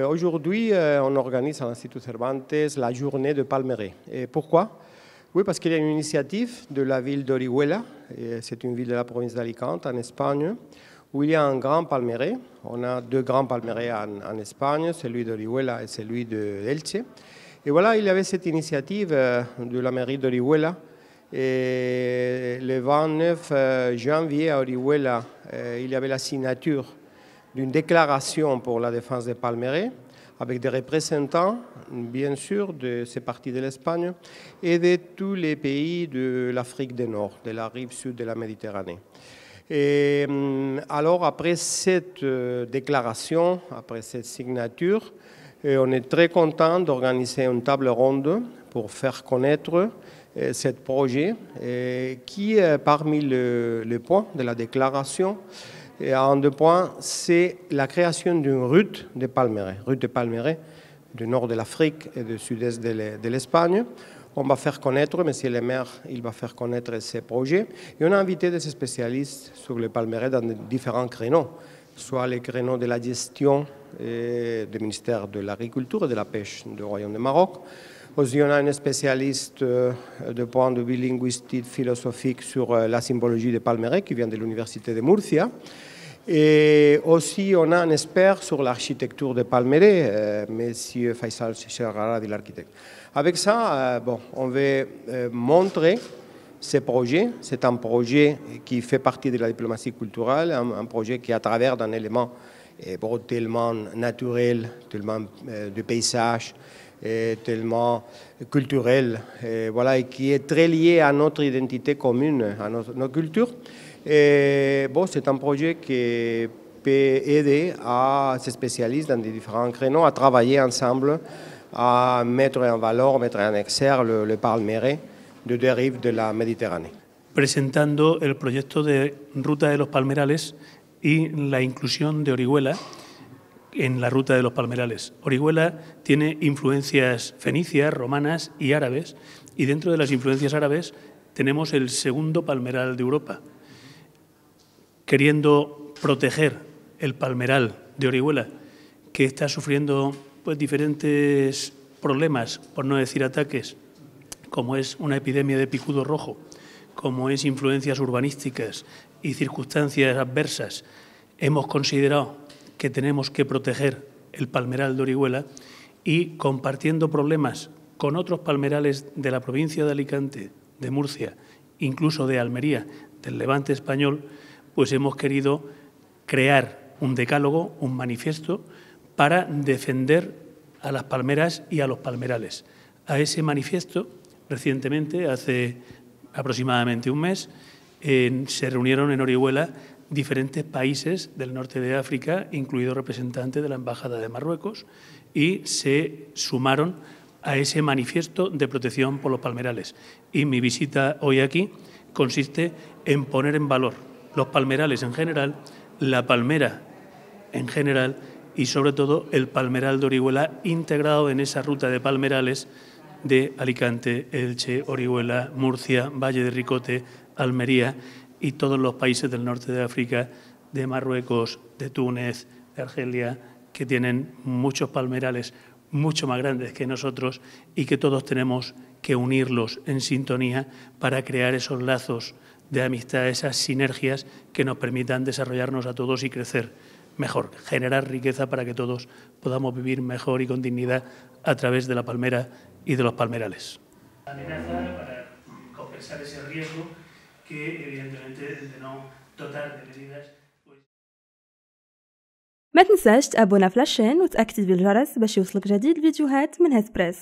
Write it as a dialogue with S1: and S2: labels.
S1: Aujourd'hui, on organise à l'Institut Cervantes la journée de Palmeraie. Et pourquoi? Oui, parce qu'il y a une initiative de la ville d'Orihuela, c'est une ville de la province d'Alicante, en Espagne, où il y a un grand palmeraie. On a deux grands palmeraies en Espagne, celui d'Orihuela et celui d'Elche. Et voilà, il y avait cette initiative de la mairie d'Orihuela. Et le 29 janvier à Orihuela, il y avait la signature d'une déclaration pour la défense des palmeraies, avec des représentants, bien sûr, de ces parties de l'Espagne et de tous les pays de l'Afrique du Nord, de la rive sud de la Méditerranée. Et alors, après cette déclaration, après cette signature, on est très content d'organiser une table ronde pour faire connaître ce projet qui, parmi les points de la déclaration, un des points, c'est la création d'une route de Palmeraie du nord de l'Afrique et du sud-est de l'Espagne. On va faire connaître, monsieur le maire, il va faire connaître ces projets. Et on a invité des spécialistes sur le Palmeraie dans différents créneaux, soit les créneaux de la gestion du ministère de l'Agriculture et de la Pêche du Royaume du Maroc. Aussi, on a un spécialiste de point de vue linguistique, philosophique sur la symbologie des Palmeraie qui vient de l'Université de Murcia. Et aussi, on a un expert sur l'architecture de Palmeraie, M. Faisal Cherrara, l'architecte. Avec ça, on veut montrer ce projet. C'est un projet qui fait partie de la diplomatie culturelle, un projet qui, à travers d'un élément tellement naturel, tellement de paysage, tellement culturel, voilà, et qui est très lié à notre identité commune, à notre culture. Et c'est un projet qui peut aider à ces spécialistes dans des différents créneaux à travailler ensemble, à mettre en valeur, mettre en exergue le palmeraie de deux rives de la Méditerranée.
S2: Presentando el proyecto de Ruta de los Palmerales y la inclusión de Orihuela en la Ruta de los Palmerales. Orihuela tiene influencias fenicias, romanas y árabes, y dentro de las influencias árabes tenemos el segundo palmeral de Europa. Queriendo proteger el palmeral de Orihuela, que está sufriendo diferentes problemas, por no decir ataques, como es una epidemia de picudo rojo, como es influencias urbanísticas y circunstancias adversas, hemos considerado que tenemos que proteger el palmeral de Orihuela y, compartiendo problemas con otros palmerales de la provincia de Alicante, de Murcia, incluso de Almería, del Levante español, pues hemos querido crear un decálogo, un manifiesto, para defender a las palmeras y a los palmerales. A ese manifiesto, recientemente, hace aproximadamente un mes, se reunieron en Orihuela diferentes países del norte de África, incluido representantes de la Embajada de Marruecos, y se sumaron a ese manifiesto de protección por los palmerales. Y mi visita hoy aquí consiste en poner en valor los palmerales en general, la palmera en general y sobre todo el palmeral de Orihuela integrado en esa ruta de palmerales de Alicante, Elche, Orihuela, Murcia, Valle de Ricote, Almería y todos los países del norte de África, de Marruecos, de Túnez, de Argelia, que tienen muchos palmerales mucho más grandes que nosotros y que todos tenemos que unirlos en sintonía para crear esos lazos de amistad, esas sinergias que nos permitan desarrollarnos a todos y crecer mejor, generar riqueza para que todos podamos vivir mejor y con dignidad a través de la palmera y de los palmerales. Amenaza para compensar ese riesgo que evidentemente de no dotar de medidas.
S3: ما تنساش تابونا في لاشين وتأكتيفي الجرس باش يوصلك جديد الفيديوهات من هاد بريس.